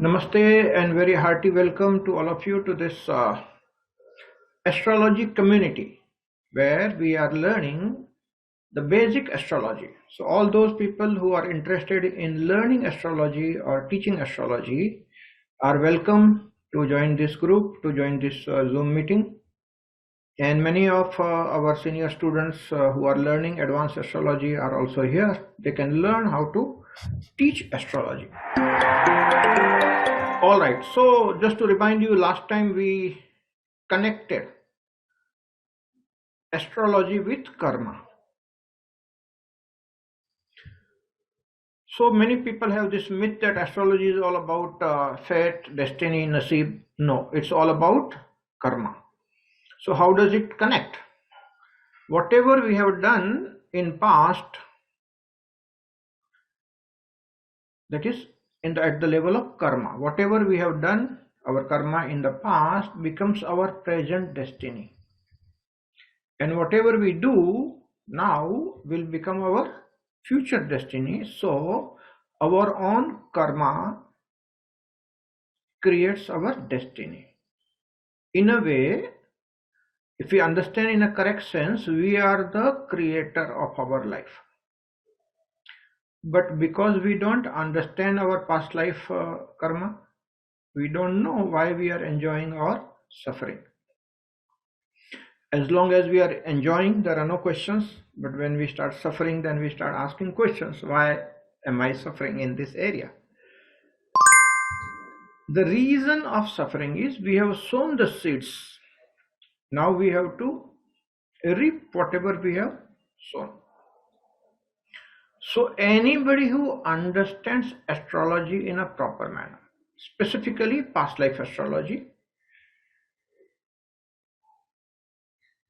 Namaste and very hearty welcome to all of you to this astrology community where we are learning the basic astrology. So all those people who are interested in learning astrology or teaching astrology are welcome to join this group, to join this Zoom meeting. And many of our senior students who are learning advanced astrology are also here. They can learn how to teach astrology. All right, so just to remind you, last time we connected astrology with karma. So many people have this myth that astrology is all about fate, destiny, nasib. No, it's all about karma. So how does it connect? Whatever we have done in past, that is at the level of karma, whatever we have done, our karma in the past becomes our present destiny. And whatever we do now will become our future destiny. So our own karma creates our destiny. In a way, if we understand in a correct sense, we are the creator of our life. But because we don't understand our past life karma, we don't know why we are enjoying or suffering. As long as we are enjoying, there are no questions. But when we start suffering, then we start asking questions. Why am I suffering in this area? The reason of suffering is we have sown the seeds. Now we have to reap whatever we have sown. So anybody who understands astrology in a proper manner, specifically past life astrology,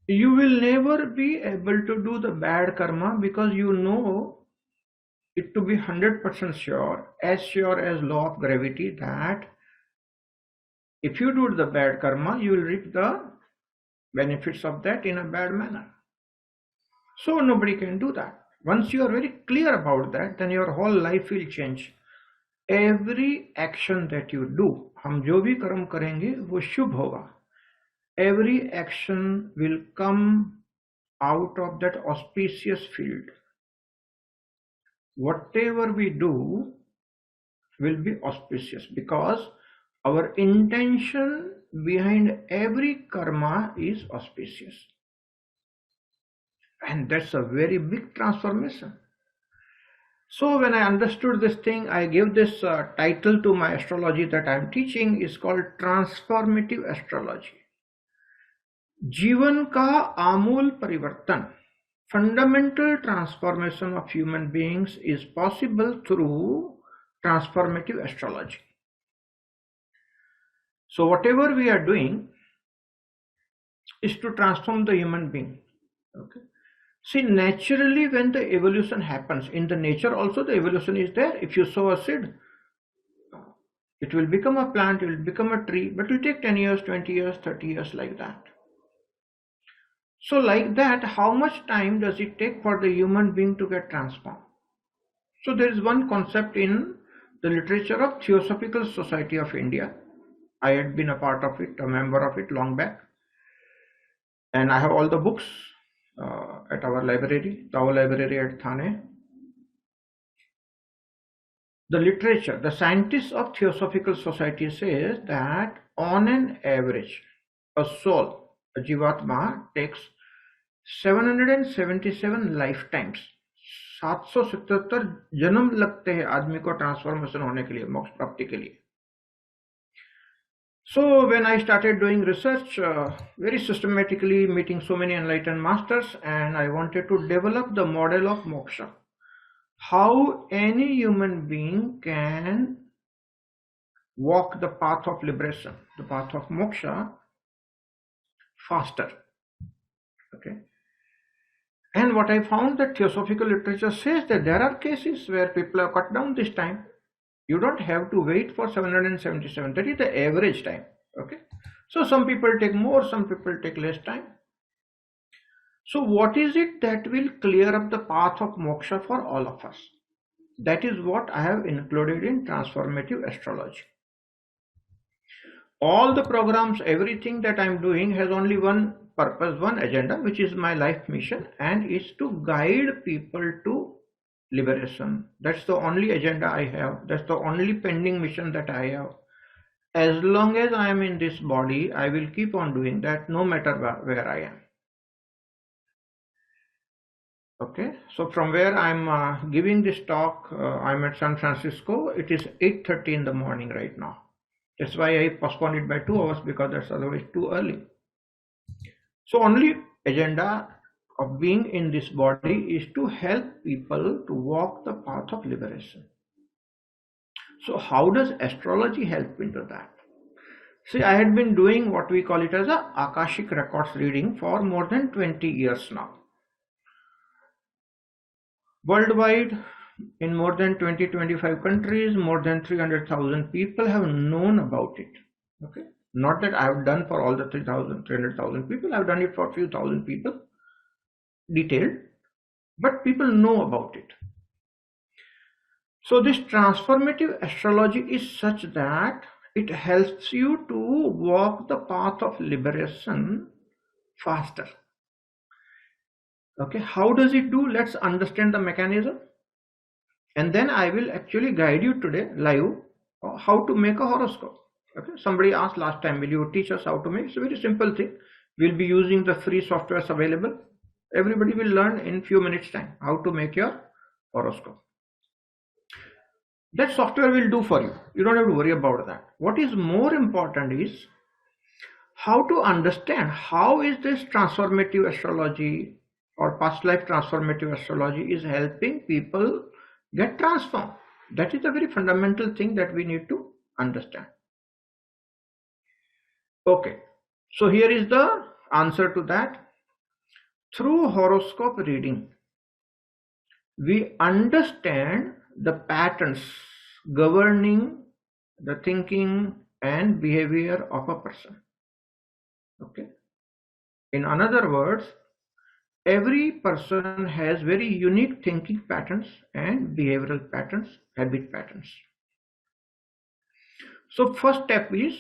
you will never be able to do the bad karma because you know it to be 100% sure as law of gravity, that if you do the bad karma, you will reap the benefits of that in a bad manner. So nobody can do that. Once you are very clear about that, then your whole life will change. Every action that you do, हम जो भी कर्म करेंगे वो शुभ होगा. Every action will come out of that auspicious field. Whatever we do will be auspicious because our intention behind every karma is auspicious. And that's a very big transformation. So when I understood this thing, I gave this title to my astrology that I'm teaching is called Transformative Astrology. जीवन का आमूल परिवर्तन, fundamental transformation of human beings is possible through transformative astrology. So whatever we are doing is to transform the human being. Okay. See, naturally when the evolution happens, in the nature also the evolution is there. If you sow a seed, it will become a plant, it will become a tree, but it will take 10 years, 20 years, 30 years like that. So like that, how much time does it take for the human being to get transformed? So there is one concept in the literature of Theosophical Society of India. I had been a part of it, a member of it long back. And I have all the books at our library, Tao Library at Thane. The literature, the scientists of Theosophical Society says that on an average, a soul, a Jivatma, takes 777 lifetimes. 777 जन्म लगते हैं आदमी को transformation होने के लिए, मोक्ष प्राप्ति के लिए. So when I started doing research, very systematically meeting so many enlightened masters, and I wanted to develop the model of moksha. How any human being can walk the path of liberation, the path of moksha faster. Okay. And what I found that theosophical literature says that there are cases where people have cut down this time. You don't have to wait for 777. That is the average time. Okay. So some people take more, some people take less time. So what is it that will clear up the path of moksha for all of us? That is what I have included in transformative astrology. All the programs, everything that I'm doing has only one purpose, one agenda, which is my life mission, and is to guide people to liberation. That's the only agenda I have. That's the only pending mission that I have. As long as I am in this body, I will keep on doing that, no matter where I am. Okay, so from where I'm giving this talk, I'm at San Francisco. It is 8:30 in the morning right now. That's why I postponed it by 2 hours, because that's otherwise too early. So only agenda of being in this body is to help people to walk the path of liberation. So how does astrology help into that? See, I had been doing what we call it as a Akashic records reading for more than 20 years now. Worldwide, in more than 20-25 countries, more than 300,000 people have known about it. Okay, not that I have done for all the 300,000 people. I have done it for a few thousand people, detailed, but people know about it. So this transformative astrology is such that it helps you to walk the path of liberation faster. Okay, how does it do? Let's understand the mechanism, and then I will actually guide you today live how to make a horoscope. Okay, somebody asked last time, will you teach us how to make? It's a very simple thing. We'll be using the free softwares available. Everybody will learn in few minutes time how to make your horoscope. That software will do for you. You don't have to worry about that. What is more important is how to understand how is this transformative astrology or past life transformative astrology is helping people get transformed. That is a very fundamental thing that we need to understand. Okay, so here is the answer to that. Through horoscope reading, we understand the patterns governing the thinking and behavior of a person. Okay, in other words, every person has very unique thinking patterns and behavioral patterns, habit patterns. So first step is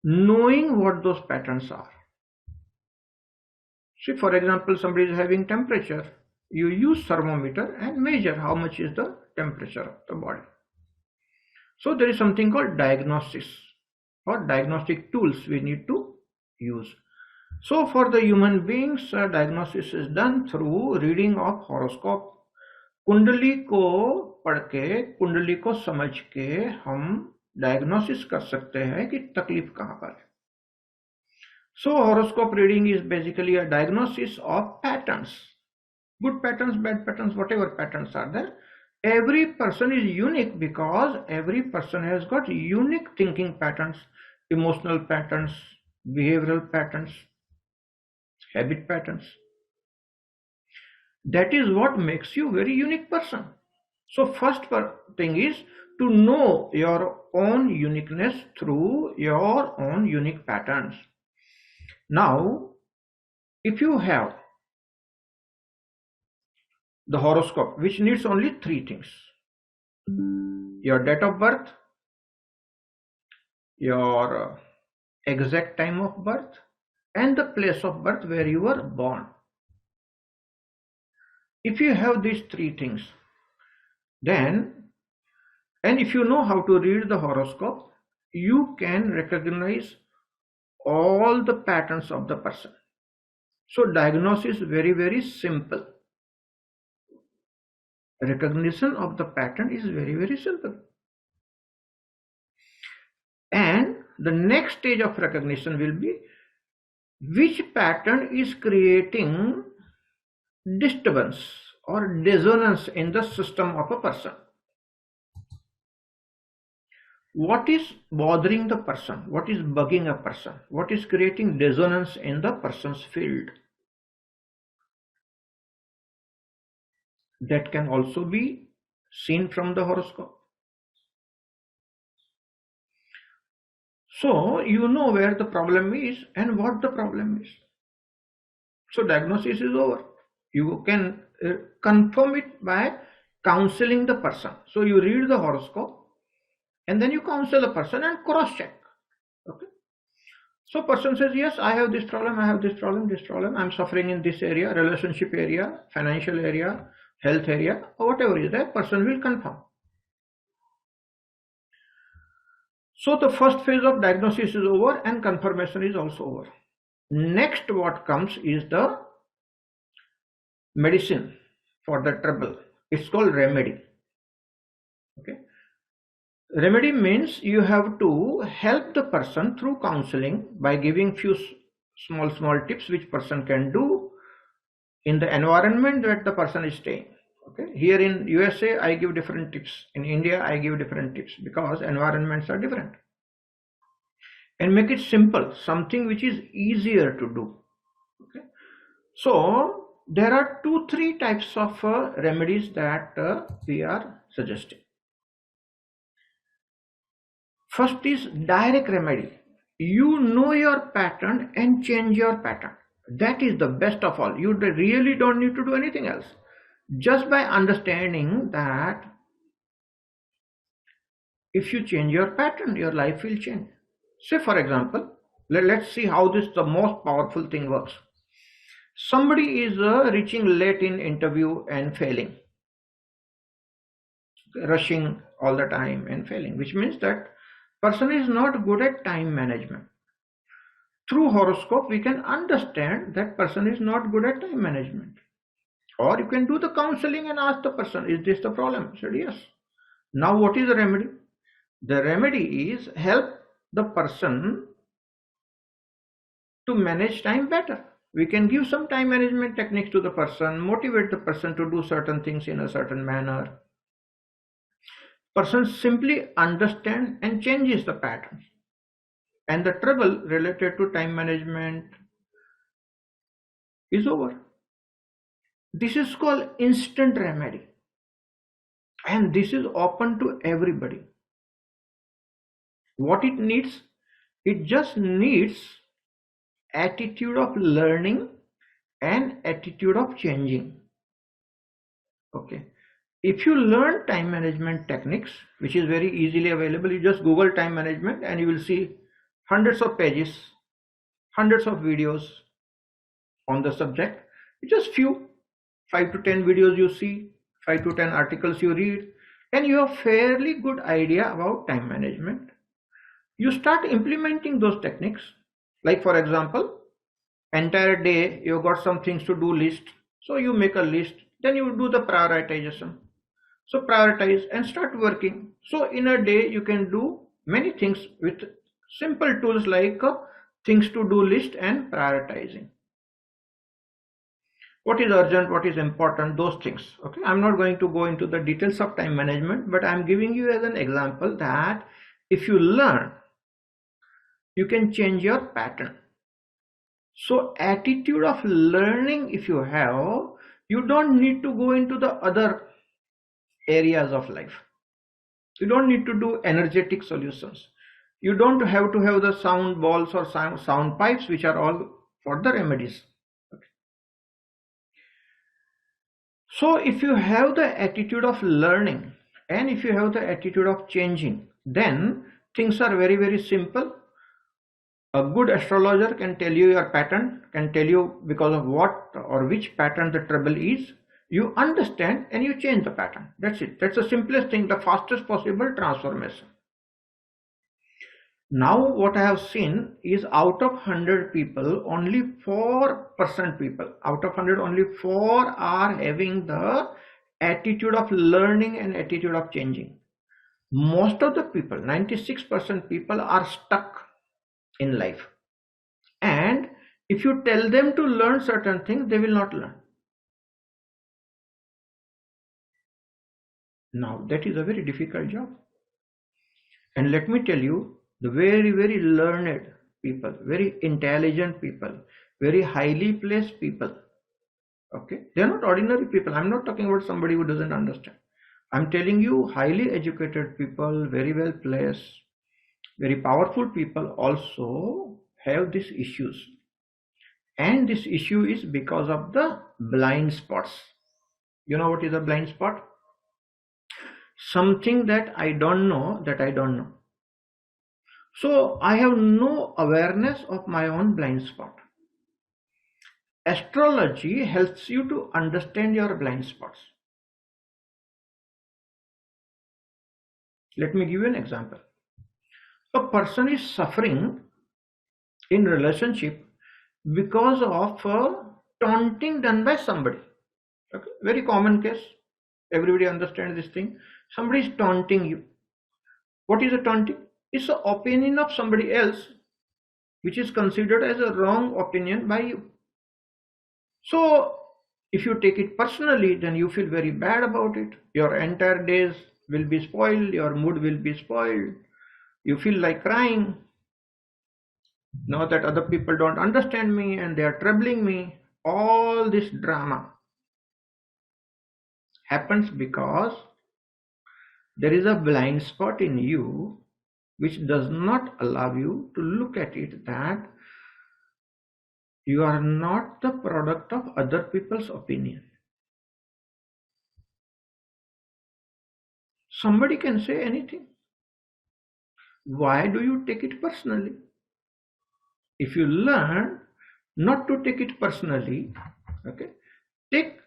knowing what those patterns are. See, for example, somebody is having temperature. You use thermometer and measure how much is the temperature of the body. So there is something called diagnosis or diagnostic tools we need to use. So for the human beings, diagnosis is done through reading of horoscope. कुंडली को पढ़ के, कुंडली को समझ के हम diagnosis कर सकते हैं कि तकलीफ कहाँ पर है. So horoscope reading is basically a diagnosis of patterns. Good patterns, bad patterns, whatever patterns are there. Every person is unique because every person has got unique thinking patterns, emotional patterns, behavioral patterns, habit patterns. That is what makes you a very unique person. So first thing is to know your own uniqueness through your own unique patterns. Now, if you have the horoscope, which needs only three things: your date of birth, your exact time of birth, and the place of birth where you were born. If you have these three things, then, and if you know how to read the horoscope, you can recognize all the patterns of the person. So diagnosis is very, very simple. Recognition of the pattern is very, very simple. And the next stage of recognition will be which pattern is creating disturbance or dissonance in the system of a person. What is bothering the person? What is bugging a person? What is creating dissonance in the person's field? That can also be seen from the horoscope. So you know where the problem is and what the problem is. So diagnosis is over. You can confirm it by counseling the person. So you read the horoscope and then you counsel the person and cross check. Okay. So person says, yes, I have this problem, I'm suffering in this area, relationship area, financial area, health area, or whatever is there, person will confirm. So the first phase of diagnosis is over and confirmation is also over. Next what comes is the medicine for the trouble. It's called remedy. Okay. Remedy means you have to help the person through counseling by giving few small tips which person can do in the environment that the person is staying. Okay. Here in USA I give different tips. In India I give different tips because environments are different. And make it simple, something which is easier to do. Okay. So there are 2-3 types of remedies that we are suggesting. First is direct remedy. You know your pattern and change your pattern. That is the best of all. You really don't need to do anything else. Just by understanding that if you change your pattern, your life will change. Say for example, let's see how the most powerful thing works. Somebody is reaching late in interview and failing. Rushing all the time and failing, which means that person is not good at time management. Through horoscope, we can understand that person is not good at time management. Or you can do the counseling and ask the person, is this the problem? He said, yes. Now what is the remedy? The remedy is help the person to manage time better. We can give some time management techniques to the person, motivate the person to do certain things in a certain manner. Person simply understands and changes the pattern, and the trouble related to time management is over. This is called instant remedy, and this is open to everybody. What it needs? It just needs attitude of learning and attitude of changing. Okay. If you learn time management techniques, which is very easily available, you just Google time management and you will see hundreds of pages, hundreds of videos on the subject. Just few, 5 to 10 videos you see, 5 to 10 articles you read, and you have fairly good idea about time management. You start implementing those techniques. Like for example, entire day you got some things to do list. So you make a list, then you do the prioritization. So prioritize and start working. So in a day you can do many things with simple tools like things to do list and prioritizing. What is urgent, what is important, those things. Okay, I'm not going to go into the details of time management, but I'm giving you as an example that if you learn, you can change your pattern. So attitude of learning if you have, you don't need to go into the other areas of life. You don't need to do energetic solutions. You don't have to have the sound balls or sound pipes, which are all for the remedies. Okay. So if you have the attitude of learning and if you have the attitude of changing, then things are very, very simple. A good astrologer can tell you your pattern, can tell you because of what or which pattern the trouble is. You understand and you change the pattern. That's it. That's the simplest thing, the fastest possible transformation. Now what I have seen is out of 100 people, only 4% people, out of 100 only 4 are having the attitude of learning and attitude of changing. Most of the people, 96% people are stuck in life. And if you tell them to learn certain things, they will not learn. Now that is a very difficult job. And let me tell you, the very, very learned people, very intelligent people, very highly placed people, okay, they are not ordinary people. I'm not talking about somebody who doesn't understand. I'm telling you, highly educated people, very well placed, very powerful people also have these issues. And this issue is because of the blind spots. You know what is a blind spot? something that I don't know that I don't know. So I have no awareness of my own blind spot. Astrology helps you to understand your blind spots. Let me give you an example. A person is suffering in relationship because of taunting done by somebody. Okay, very common case. Everybody understands this thing. Somebody is taunting you. What is a taunting? It's the opinion of somebody else which is considered as a wrong opinion by you. So if you take it personally, then you feel very bad about it. Your entire days will be spoiled. Your mood will be spoiled. You feel like crying. Now that other people don't understand me and they are troubling me. All this drama happens because there is a blind spot in you which does not allow you to look at it that you are not the product of other people's opinion. Somebody can say anything. Why do you take it personally? If you learn not to take it personally, okay, take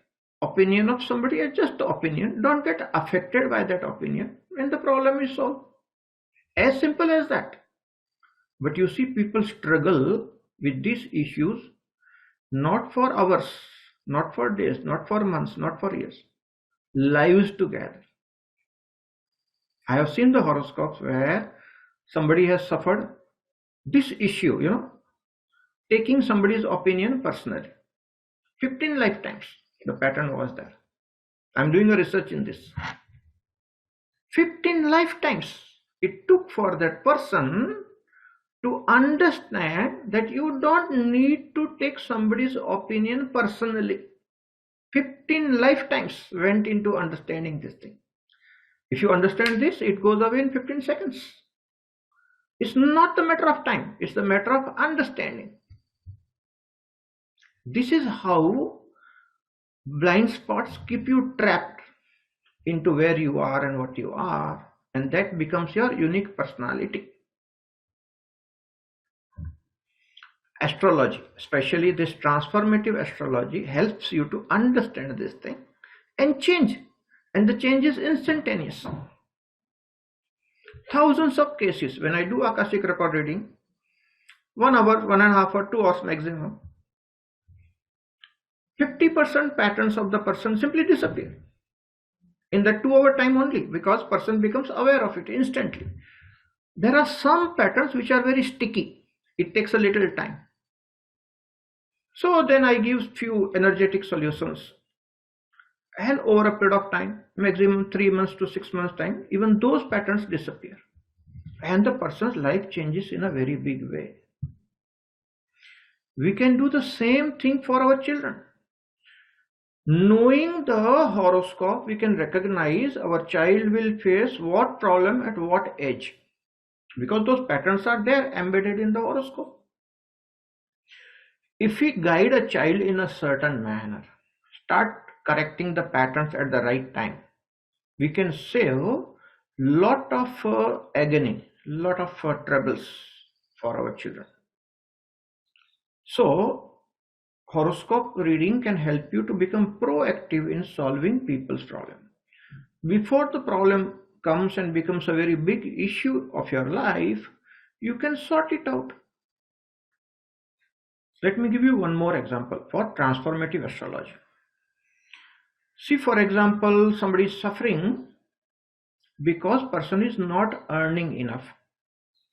opinion of somebody as just the opinion. Don't get affected by that opinion and the problem is solved. As simple as that. But you see people struggle with these issues not for hours, not for days, not for months, not for years. Lives together. I have seen the horoscopes where somebody has suffered this issue, taking somebody's opinion personally. 15 lifetimes the pattern was there. I'm doing a research in this. 15 lifetimes it took for that person to understand that you don't need to take somebody's opinion personally. 15 lifetimes went into understanding this thing. If you understand this, it goes away in 15 seconds. It's not a matter of time, it's a matter of understanding. This is how blind spots keep you trapped into where you are and what you are, and that becomes your unique personality. Astrology, especially this transformative astrology, helps you to understand this thing and change, and the change is instantaneous. Thousands of cases when I do Akashic record reading, 1 hour, 1.5 hours, 2 hours maximum, 50% patterns of the person simply disappear in that 2-hour time only, because person becomes aware of it instantly. There are some patterns which are very sticky. It takes a little time. So then I give few energetic solutions, and over a period of time, maximum 3 months to 6 months time, even those patterns disappear and the person's life changes in a very big way. We can do the same thing for our children. Knowing the horoscope, we can recognize our child will face what problem at what age, because those patterns are there embedded in the horoscope. If we guide a child in a certain manner, start correcting the patterns at the right time, we can save lot of agony, lot of troubles for our children. So horoscope reading can help you to become proactive in solving people's problem. Before the problem comes and becomes a very big issue of your life, you can sort it out. Let me give you one more example for transformative astrology. See, for example, somebody is suffering because person is not earning enough.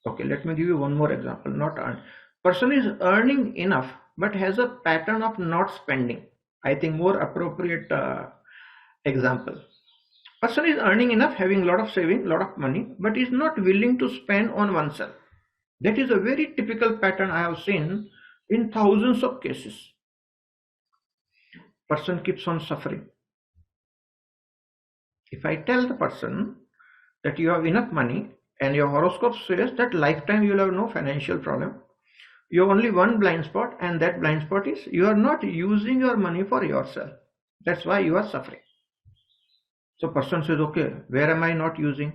Okay, let me give you one more example. Not earn. Person is earning enough but has a pattern of not spending. I think more appropriate example. Person is earning enough, having a lot of saving, lot of money, but is not willing to spend on oneself. That is a very typical pattern I have seen in thousands of cases. Person keeps on suffering. If I tell the person that you have enough money and your horoscope says that lifetime you will have no financial problem, you have only one blind spot, and that blind spot is you are not using your money for yourself. That's why you are suffering. So person says, okay, where am I not using?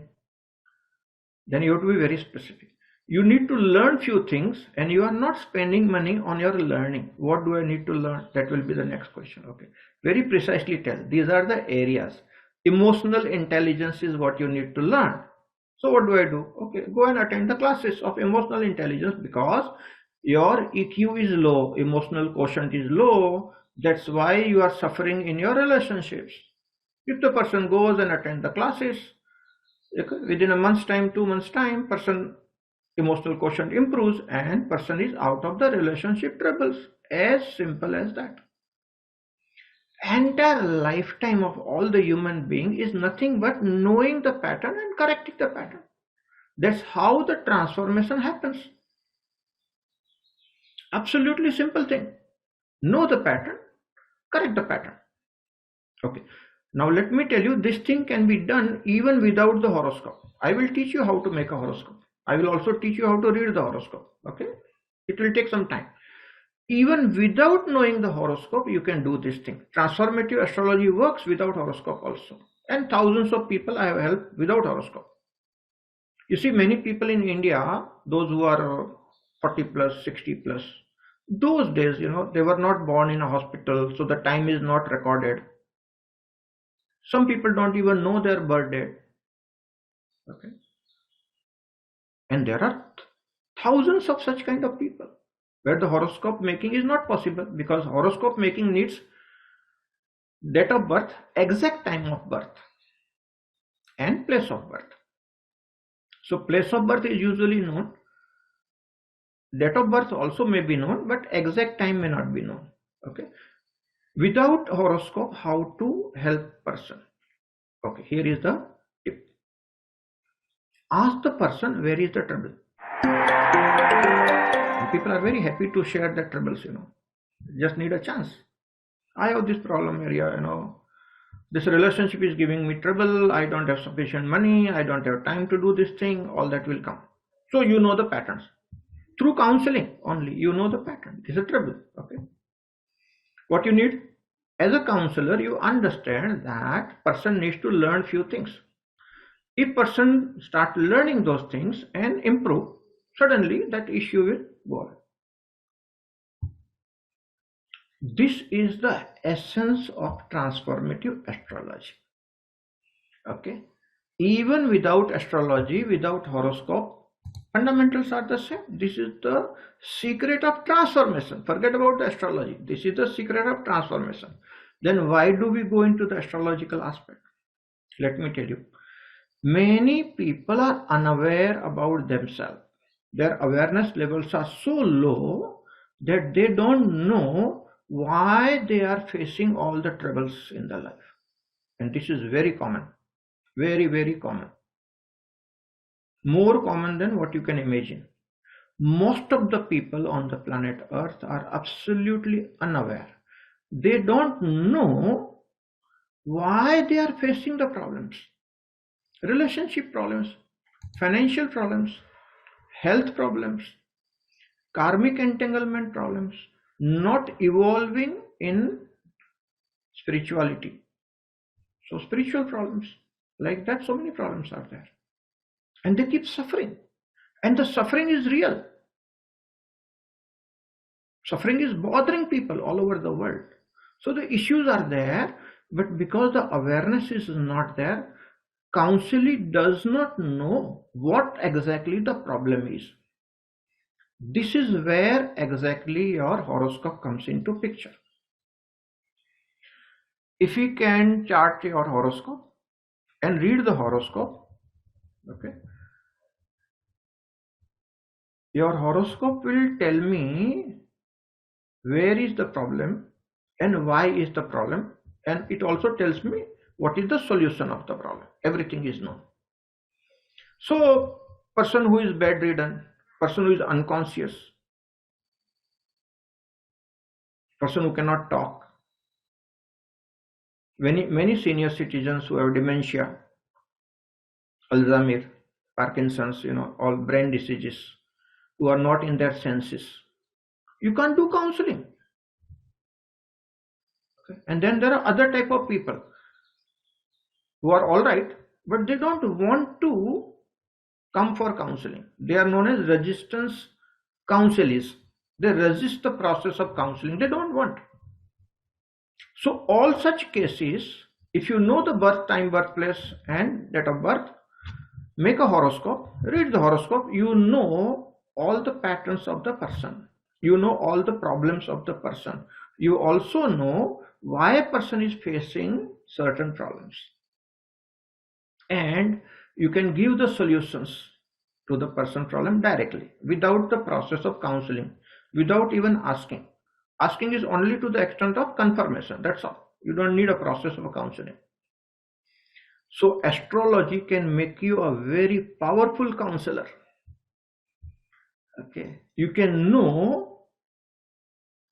Then you have to be very specific. You need to learn few things and you are not spending money on your learning. What do I need to learn? That will be the next question. Okay. Very precisely tell. These are the areas. Emotional intelligence is what you need to learn. So what do I do? Okay, go and attend the classes of emotional intelligence because your EQ is low, emotional quotient is low. That's why you are suffering in your relationships. If the person goes and attend the classes, within a month's time, 2 months time, person emotional quotient improves and person is out of the relationship troubles. As simple as that. Entire lifetime of all the human being is nothing but knowing the pattern and correcting the pattern. That's how the transformation happens. Absolutely simple thing. Know the pattern, correct the pattern. Okay. Now let me tell you, this thing can be done even without the horoscope. I will teach you how to make a horoscope. I will also teach you how to read the horoscope. Okay. It will take some time. Even without knowing the horoscope, you can do this thing. Transformative astrology works without horoscope also. And thousands of people I have helped without horoscope. You see, many people in India, those who are 40 plus, 60 plus, those days, they were not born in a hospital, so the time is not recorded. Some people don't even know their birth date. Okay. And there are thousands of such kind of people where the horoscope making is not possible because horoscope making needs date of birth, exact time of birth, and place of birth. So place of birth is usually known. Date of birth also may be known, but exact time may not be known. Okay. Without horoscope, how to help person? Okay, here is the tip. Ask the person where is the trouble. And people are very happy to share their troubles, Just need a chance. I have this problem area, This relationship is giving me trouble. I don't have sufficient money. I don't have time to do this thing. All that will come. So you know the patterns. Through counseling only, you know the pattern. This is a trouble. Okay. What you need as a counselor, you understand that person needs to learn few things. If person start learning those things and improve, suddenly that issue will go away. This is the essence of transformative astrology. Okay. Even without astrology, without horoscope, fundamentals are the same. This is the secret of transformation. Forget about the astrology. This is the secret of transformation. Then why do we go into the astrological aspect? Let me tell you. Many people are unaware about themselves. Their awareness levels are so low that they don't know why they are facing all the troubles in their life. And this is very common. Very, very common. More common than what you can imagine. Most of the people on the planet Earth are absolutely unaware. They don't know why they are facing the problems. Relationship problems, financial problems, health problems, karmic entanglement problems, not evolving in spirituality. So spiritual problems, like that, so many problems are there. And they keep suffering. And the suffering is real. Suffering is bothering people all over the world. So the issues are there, but because the awareness is not there, counseling does not know what exactly the problem is. This is where exactly your horoscope comes into picture. If you can chart your horoscope and read the horoscope, okay, your horoscope will tell me where is the problem and why is the problem, and it also tells me what is the solution of the problem. Everything is known. So person who is bedridden, person who is unconscious, person who cannot talk, many senior citizens who have dementia, Alzheimer, Parkinson's, all brain diseases, who are not in their senses, you can't do counseling. Okay. And then there are other type of people who are all right, but they don't want to come for counseling. They are known as resistance counselees. They resist the process of counseling. They don't want. So all such cases, if you know the birth time, birthplace and date of birth, make a horoscope, read the horoscope, you know all the patterns of the person. You know all the problems of the person. You also know why a person is facing certain problems. And you can give the solutions to the person problem directly without the process of counseling, without even asking. Asking is only to the extent of confirmation. That's all. You don't need a process of counseling. So astrology can make you a very powerful counselor. Okay. You can know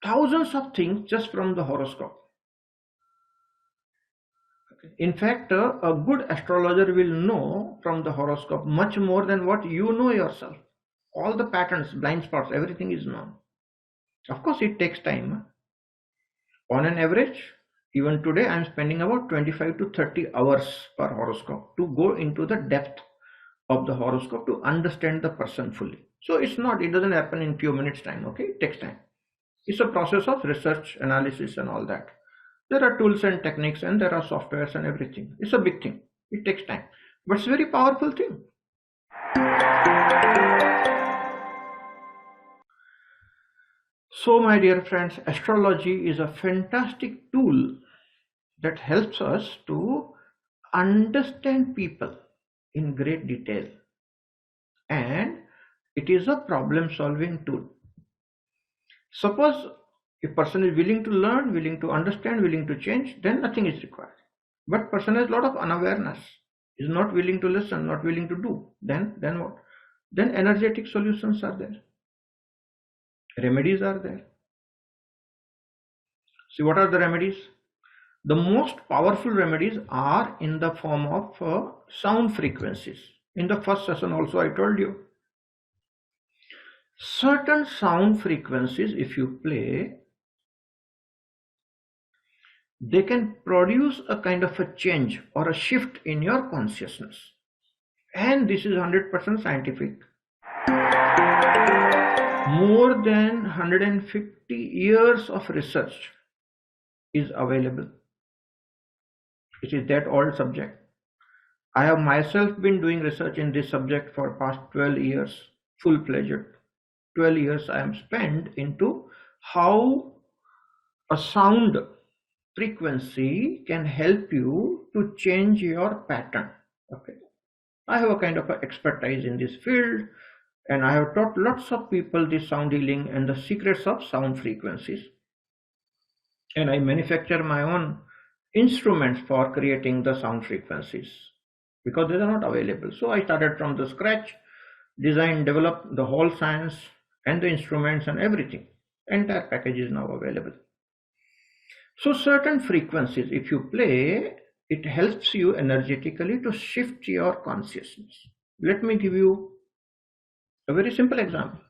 thousands of things just from the horoscope. Okay. In fact, a good astrologer will know from the horoscope much more than what you know yourself. All the patterns, blind spots, everything is known. Of course, it takes time. On an average, even today, I am spending about 25 to 30 hours per horoscope to go into the depth of the horoscope to understand the person fully. So it doesn't happen in few minutes time, okay? It takes time. It's a process of research, analysis and all that. There are tools and techniques and there are softwares and everything. It's a big thing. It takes time. But it's a very powerful thing. So my dear friends, astrology is a fantastic tool that helps us to understand people in great detail. And it is a problem solving tool. Suppose a person is willing to learn, willing to understand, willing to change, then nothing is required. But person has a lot of unawareness, is not willing to listen, not willing to do. Then what? Then energetic solutions are there. Remedies are there. See, what are the remedies? The most powerful remedies are in the form of sound frequencies. In the first session also I told you. Certain sound frequencies, if you play, they can produce a kind of a change or a shift in your consciousness. And this is 100% scientific. More than 150 years of research is available. It is that old subject. I have myself been doing research in this subject for past 12 years, full-fledged. 12 years I am spent into how a sound frequency can help you to change your pattern. Okay. I have a kind of expertise in this field and I have taught lots of people this sound healing and the secrets of sound frequencies. And I manufacture my own instruments for creating the sound frequencies because they are not available. So I started from the scratch, designed, developed the whole science and the instruments and everything. Entire package is now available. So certain frequencies, if you play, it helps you energetically to shift your consciousness. Let me give you a very simple example.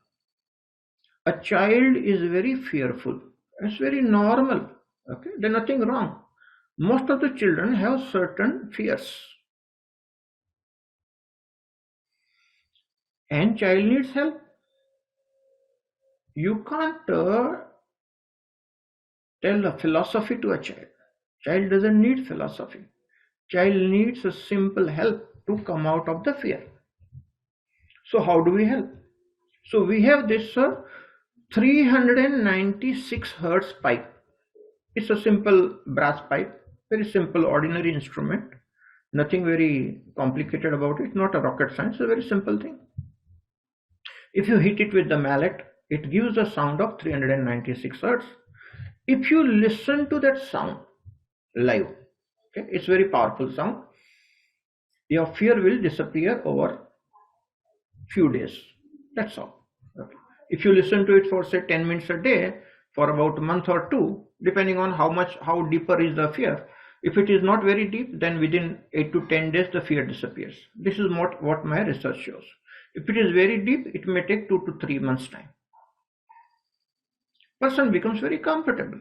A child is very fearful. It's very normal. Okay, there's nothing wrong. Most of the children have certain fears. And child needs help. You can't tell a philosophy to a child. Child doesn't need philosophy. Child needs a simple help to come out of the fear. So how do we help? So we have this 396 hertz pipe. It's a simple brass pipe, very simple ordinary instrument. Nothing very complicated about it, not a rocket science, a very simple thing. If you hit it with the mallet, it gives a sound of 396 hertz. If you listen to that sound live, okay, it's very powerful sound, your fear will disappear over few days. That's all. Okay. If you listen to it for say 10 minutes a day for about a month or two, depending on how deeper is the fear. If it is not very deep, then within 8 to 10 days the fear disappears. This is what my research shows. If it is very deep, it may take 2 to 3 months time. Person becomes very comfortable.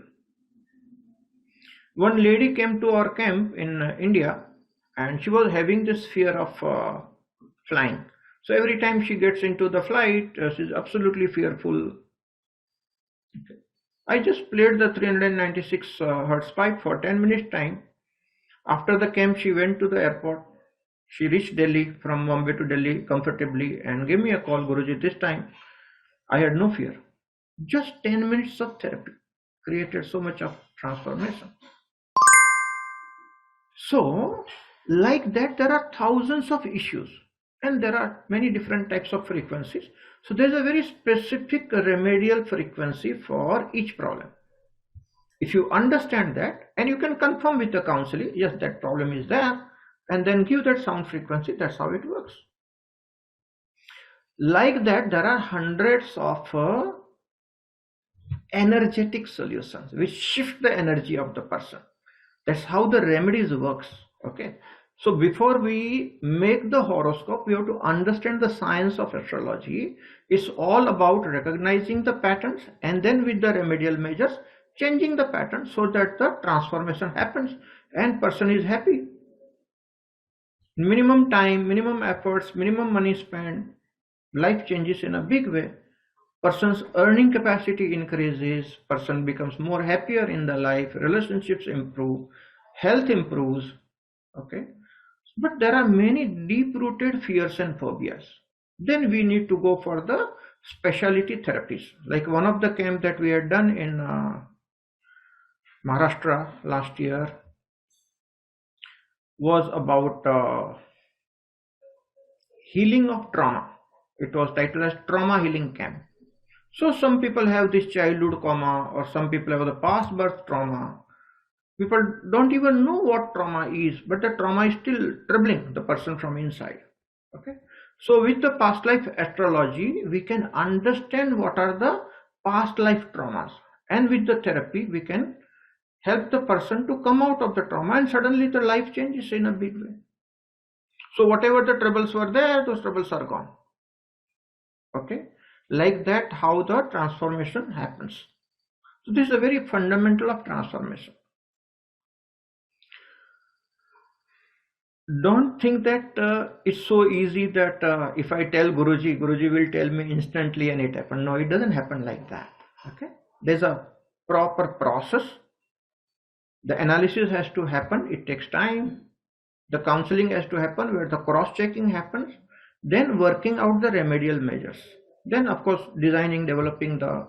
One lady came to our camp in India and she was having this fear of flying. So every time she gets into the flight, she's absolutely fearful. Okay. I just played the 396 hertz pipe for 10 minutes time. After the camp, she went to the airport. She reached Delhi from Bombay to Delhi comfortably and gave me a call, Guruji. This time I had no fear. Just 10 minutes of therapy created so much of transformation. So, like that, there are thousands of issues and there are many different types of frequencies. So, there's a very specific remedial frequency for each problem. If you understand that, and you can confirm with the counseling, yes, that problem is there, and then give that sound frequency, that's how it works. Like that, there are hundreds of energetic solutions which shift the energy of the person. That's how the remedies works. Okay. So before we make the horoscope, we have to understand the science of astrology. It's all about recognizing the patterns and then with the remedial measures, changing the pattern so that the transformation happens and person is happy. Minimum time, minimum efforts, minimum money spent, life changes in a big way. Person's earning capacity increases, person becomes more happier in the life, relationships improve, health improves. Okay. But there are many deep-rooted fears and phobias. Then we need to go for the specialty therapies. Like one of the camp that we had done in Maharashtra last year was about healing of trauma. It was titled as Trauma Healing Camp. So some people have this childhood trauma or some people have the past birth trauma. People don't even know what trauma is, but the trauma is still troubling the person from inside. Okay. So with the past life astrology, we can understand what are the past life traumas. And with the therapy, we can help the person to come out of the trauma and suddenly the life changes in a big way. So whatever the troubles were there, those troubles are gone. Okay. Like that, how the transformation happens. So this is a very fundamental of transformation. Don't think that it's so easy that if I tell Guruji, Guruji will tell me instantly and it happens. No, it doesn't happen like that. Okay. There's a proper process. The analysis has to happen. It takes time. The counseling has to happen where the cross-checking happens. Then working out the remedial measures. Then of course designing, developing the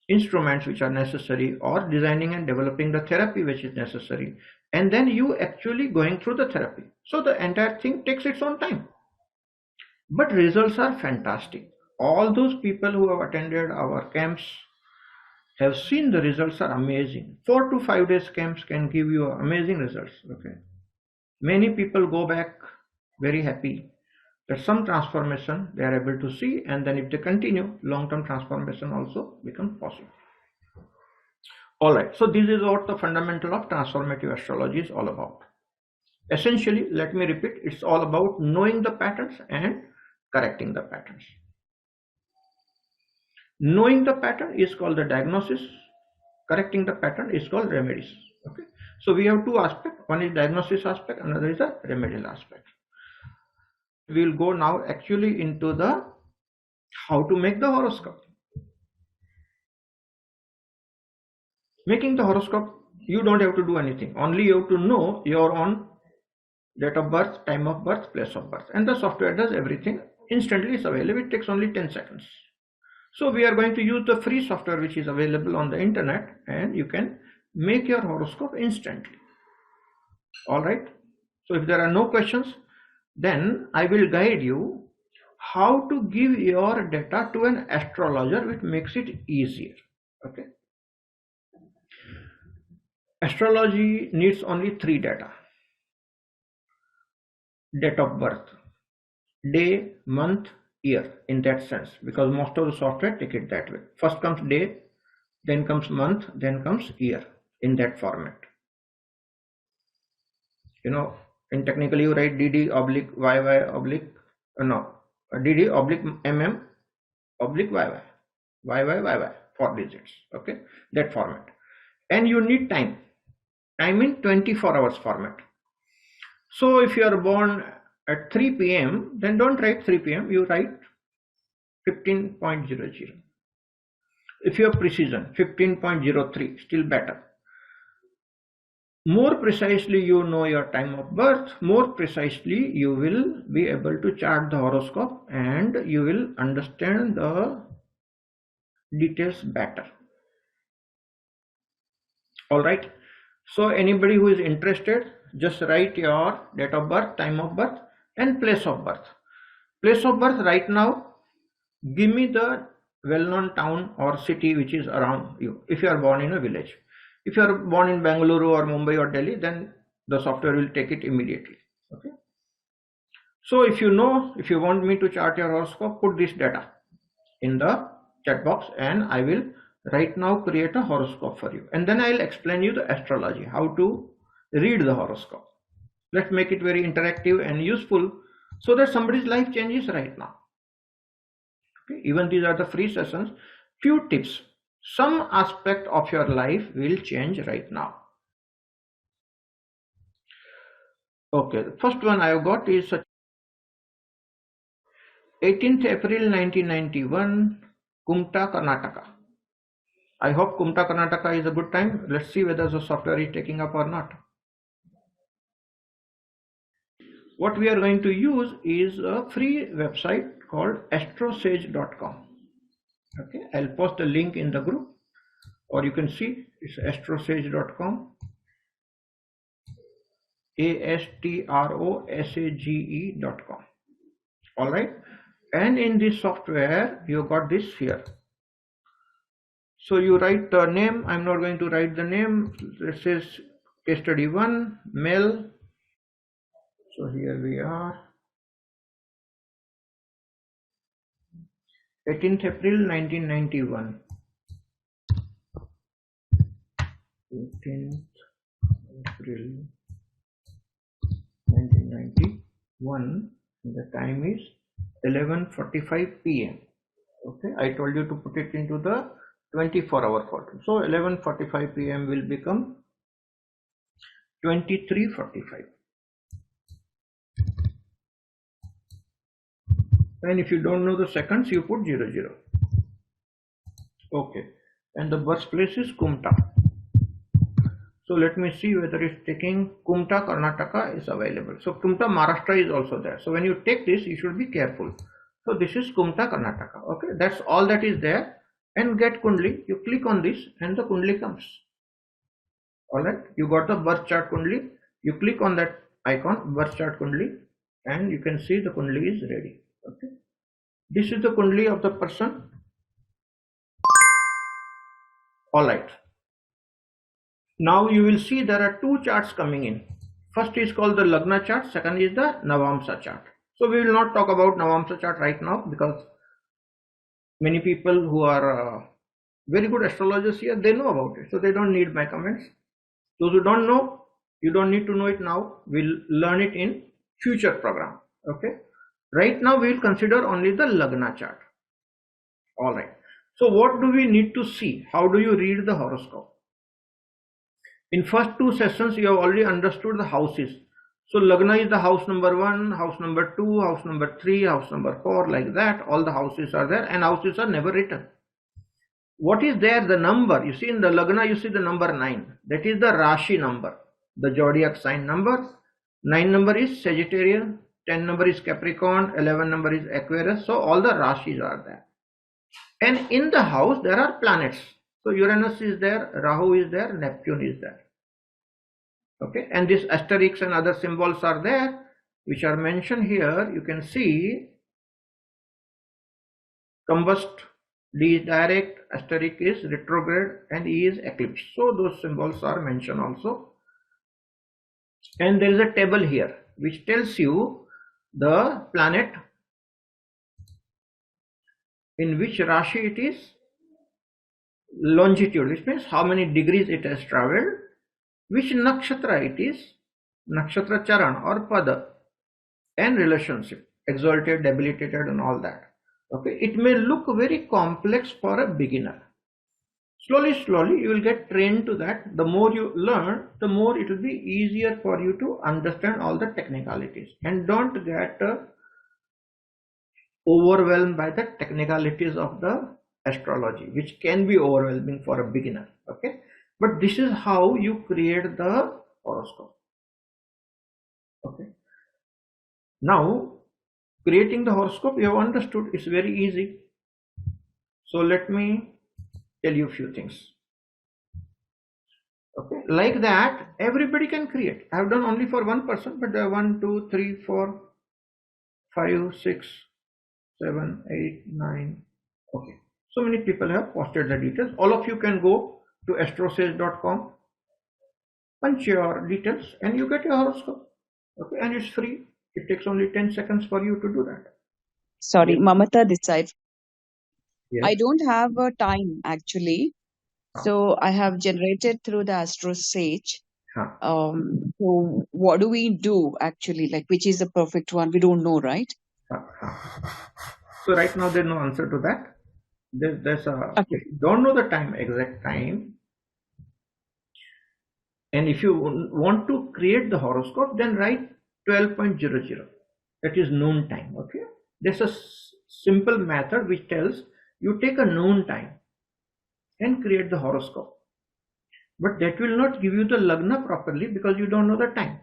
instruments which are necessary or designing and developing the therapy which is necessary. And then you actually going through the therapy. So the entire thing takes its own time. But results are fantastic. All those people who have attended our camps have seen the results are amazing. 4 to 5 days camps can give you amazing results. Okay. Many people go back very happy that some transformation they are able to see, and then if they continue, long-term transformation also becomes possible. All right, so this is what the fundamental of transformative astrology is all about. Essentially, let me repeat, it's all about knowing the patterns and correcting the patterns. Knowing the pattern is called the diagnosis. Correcting the pattern is called remedies. Okay, so we have two aspects. One is diagnosis aspect, another is the remedial aspect. We will go now actually into the how to make the horoscope. Making the horoscope, you don't have to do anything. Only you have to know your own date of birth, time of birth, place of birth, and the software does everything instantly. It's available. It takes only 10 seconds. So we are going to use the free software which is available on the internet, and you can make your horoscope instantly. All right. So if there are no questions, then I will guide you how to give your data to an astrologer, which makes it easier. Okay. Astrology needs only 3 data. Date of birth, day, month, year, in that sense, because most of the software take it that way. First comes day, then comes month, then comes year, in that format. You know, and technically you write DD oblique YY oblique, DD oblique MM oblique YY, YY, 4 digits, okay, that format. And you need time in 24 hours format. So if you are born at 3 p.m., then don't write 3 p.m., you write 15.00. If you have precision, 15.03, still better. More precisely you know your time of birth, more precisely you will be able to chart the horoscope and you will understand the details better. All right. So anybody who is interested, just write your date of birth, time of birth and place of birth. Place of birth right now, give me the well-known town or city which is around you. If you are born in a village. If you are born in Bengaluru or Mumbai or Delhi, then the software will take it immediately. Okay. So if you want me to chart your horoscope, put this data in the chat box and I will right now create a horoscope for you. And then I will explain you the astrology, how to read the horoscope. Let's make it very interactive and useful so that somebody's life changes right now. Okay. Even these are the free sessions. Few tips. Some aspect of your life will change right now. Okay, the first one I have got is 18th April 1991, Kumta, Karnataka. I hope Kumta, Karnataka is a good time. Let's see whether the software is taking up or not. What we are going to use is a free website called astrosage.com. Okay, I'll post the link in the group, or you can see it's astrosage.com, astrosage.com. All right, and in this software you got this here. So you write the name. I'm not going to write the name. This is case study 1, male. So here we are. 18th April 1991. 18th April 1991. The time is 11:45 p.m. Okay, I told you to put it into the 24-hour quadrant. So 11:45 p.m. will become 23:45. And if you don't know the seconds, you put 00. Okay, and the birthplace is Kumta. So let me see whether it's taking Kumta, Karnataka is available. So Kumta, Maharashtra is also there. So when you take this, you should be careful. So this is Kumta, Karnataka. Okay, that's all that is there. And get Kundli. You click on this and the Kundli comes. All right, you got the birth chart Kundli. You click on that icon, birth chart Kundli, and you can see the Kundli is ready. Okay, this is the Kundli of the person. All right. Now you will see there are two charts coming in. First is called the Lagna chart. Second is the Navamsa chart. So we will not talk about Navamsa chart right now because many people who are very good astrologers here, they know about it. So they don't need my comments. Those who don't know, you don't need to know it now. We'll learn it in future program. Okay. Right now we will consider only the Lagna chart. All right. So what do we need to see? How do you read the horoscope? In first two sessions, you have already understood the houses. So Lagna is the house number 1, house number 2, house number 3, house number 4, like that. All the houses are there and houses are never written. What is there? The number. You see in the Lagna, you see the number 9. That is the Rashi number, the zodiac sign number. 9 number is Sagittarius, 10 number is Capricorn, 11 number is Aquarius. So all the Rashis are there. And in the house, there are planets. So Uranus is there, Rahu is there, Neptune is there. Okay, and this asterisk and other symbols are there, which are mentioned here. You can see combust, D is direct, asterisk is retrograde, and E is eclipse. So those symbols are mentioned also. And there is a table here which tells you the planet, in which Rashi it is, longitude, which means how many degrees it has traveled, which nakshatra it is, nakshatra charan or pada, and relationship, exalted, debilitated and all that. Okay, it may look very complex for a beginner, Slowly you will get trained to that. The more you learn, the more it will be easier for you to understand all the technicalities, and don't get overwhelmed by the technicalities of the astrology, which can be overwhelming for a beginner. Okay, but this is how you create the horoscope. Okay, now creating the horoscope, you have understood, it's very easy. So let me tell you a few things. Okay, like that everybody can create. I have done only for one person, but there are 1 2 3 4 5 6 7 8 9. Okay, so many people have posted the details. All of you can go to astrosage.com, punch your details, and you get your horoscope. Okay, and it's free. It takes only 10 seconds for you to do that. Sorry, Yes. Mamata this side. Yes. I don't have a time actually. So I have generated through the Astro Sage. Huh. So what do we do actually? Like, which is the perfect one? We don't know, right? So right now there's no answer to that. There's a, Okay. if you don't know the time, exact time, and if you want to create the horoscope, then write 12.00. That is noon time. Okay, there's a simple method which tells you take a noon time and create the horoscope, but that will not give you the lagna properly because you don't know the time.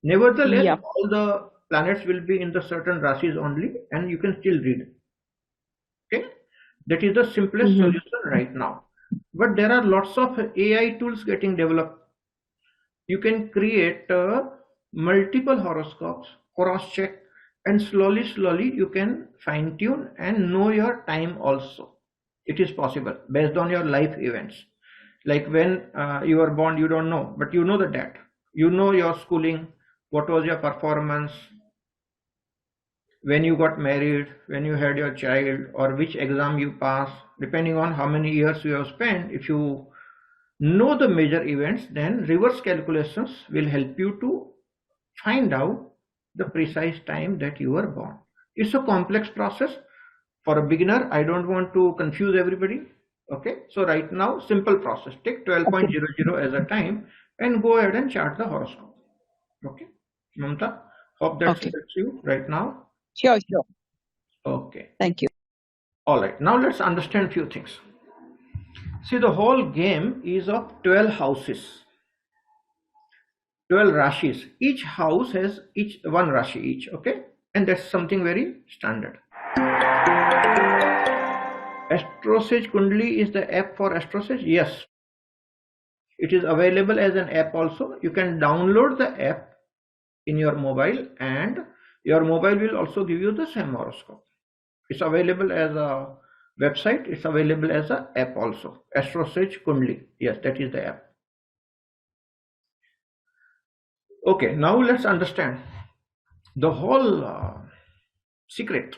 Nevertheless, Yeah. all the planets will be in the certain rashis only, and you can still read. Okay, that is the simplest solution right now. But there are lots of AI tools getting developed. You can create multiple horoscopes, cross check, and slowly you can fine tune and know your time also. It is possible based on your life events. Like when you were born, you don't know, but you know the date. You know your schooling, what was your performance, when you got married, when you had your child, or which exam you passed, depending on how many years you have spent. If you know the major events, then reverse calculations will help you to find out the precise time that you were born. It's a complex process. For a beginner, I don't want to confuse everybody. Okay, so right now, simple process. Take 12.00 as a time and go ahead and chart the horoscope. Okay, Mamta, hope that Okay. helps you right now. Sure. Okay. Thank you. All right. Now let's understand few things. See, the whole game is of 12 houses, 12 rashis. Each house has each one rashi each. Okay, and that's something very standard. Astrosage Kundali is the app for Astrosage. Yes, it is available as an app also. You can download the app in your mobile, and your mobile will also give you the same horoscope. It's available as a website. It's available as an app also. Astrosage Kundali. Yes, that is the app. Okay, now let's understand the whole secret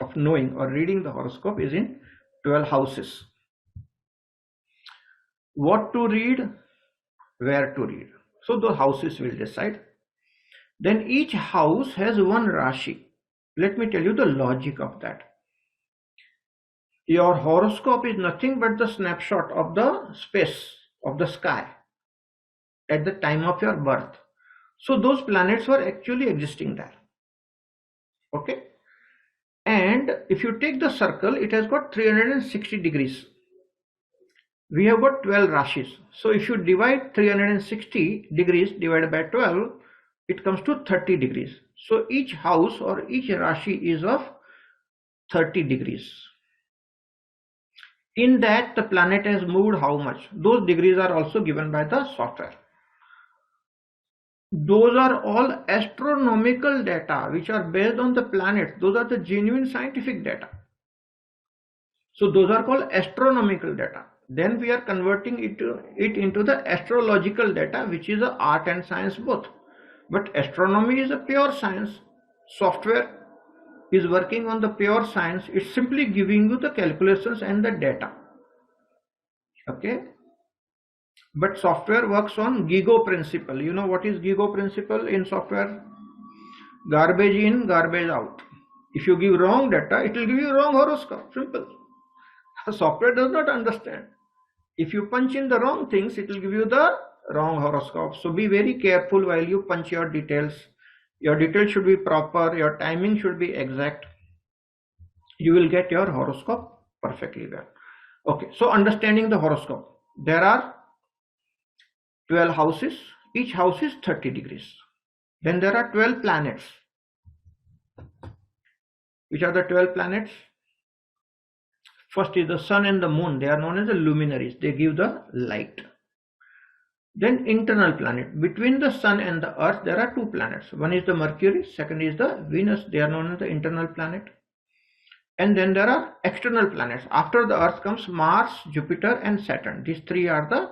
of knowing or reading the horoscope is in 12 houses. What to read, where to read. So the houses will decide. Then each house has one Rashi. Let me tell you the logic of that. Your horoscope is nothing but the snapshot of the space of the sky at the time of your birth. So those planets were actually existing there. Okay. And if you take the circle, it has got 360 degrees. We have got 12 rashis. So if you divide 360 degrees divided by 12, it comes to 30 degrees. So each house or each rashi is of 30 degrees. In that, the planet has moved how much? Those degrees are also given by the software. Those are all astronomical data which are based on the planet. Those are the genuine scientific data. So those are called astronomical data. Then we are converting it into the astrological data, which is a art and science both. But astronomy is a pure science. Software is working on the pure science. It's simply giving you the calculations and the data. Okay. But software works on GIGO principle. You know what is GIGO principle in software? Garbage in, garbage out. If you give wrong data, it will give you wrong horoscope. Simple. The software does not understand. If you punch in the wrong things, it will give you the wrong horoscope. So be very careful while you punch your details. Your details should be proper, your timing should be exact. You will get your horoscope perfectly well. Okay, so understanding the horoscope. There are 12 houses. Each house is 30 degrees. Then there are 12 planets. Which are the 12 planets? First is the sun and the moon. They are known as the luminaries. They give the light. Then internal planet. Between the sun and the earth, there are two planets. One is the Mercury, second is the Venus. They are known as the internal planet. And then there are external planets. After the earth comes Mars, Jupiter and Saturn. These three are the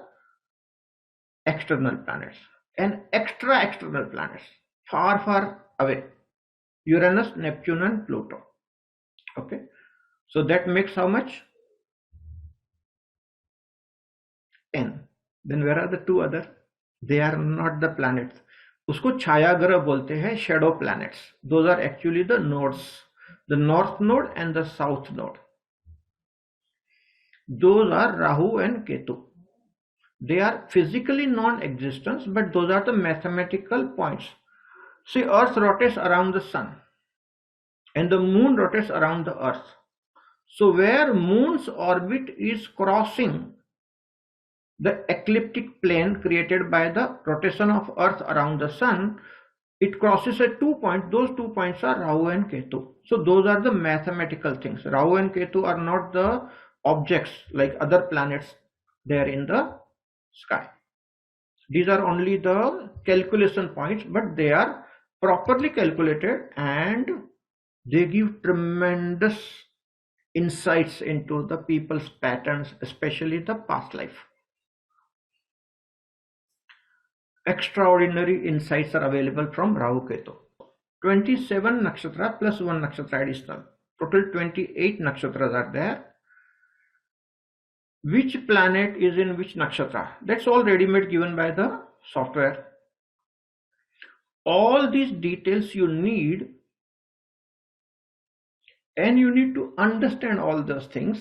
external planets. And external planets, far away. Uranus, Neptune and Pluto. Okay. So that makes how much? 10. Then where are the two other? They are not the planets. उसको छाया ग्रह बोलते हैं, shadow planets. Those are actually the nodes, the north node and the south node. Those are Rahu and Ketu. They are physically non-existent, but those are the mathematical points. See, Earth rotates around the sun and the moon rotates around the earth. So where moon's orbit is crossing the ecliptic plane created by the rotation of earth around the sun, it crosses at 2 points. Those 2 points are Rahu and Ketu. So those are the mathematical things. Rahu and Ketu are not the objects like other planets there in the sky. These are only the calculation points, but they are properly calculated and they give tremendous insights into the people's patterns, especially the past life. Extraordinary insights are available from Rahu Ketu. 27 nakshatra plus 1 nakshatra additional. Total 28 nakshatras are there. Which planet is in which nakshatra? That's all ready-made given by the software. All these details you need, and you need to understand all those things,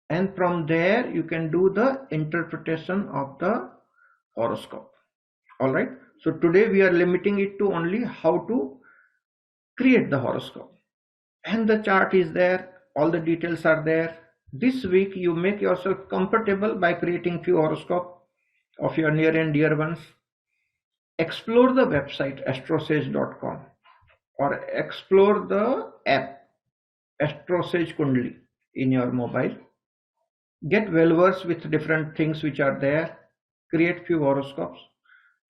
and from there you can do the interpretation of the horoscope. All right, so today we are limiting it to only how to create the horoscope, and the chart is there, all the details are there. This week you make yourself comfortable by creating few horoscope of your near and dear ones. Explore the website astrosage.com or explore the app Astrosage Kundali in your mobile. Get well versed with different things which are there. Create few horoscopes,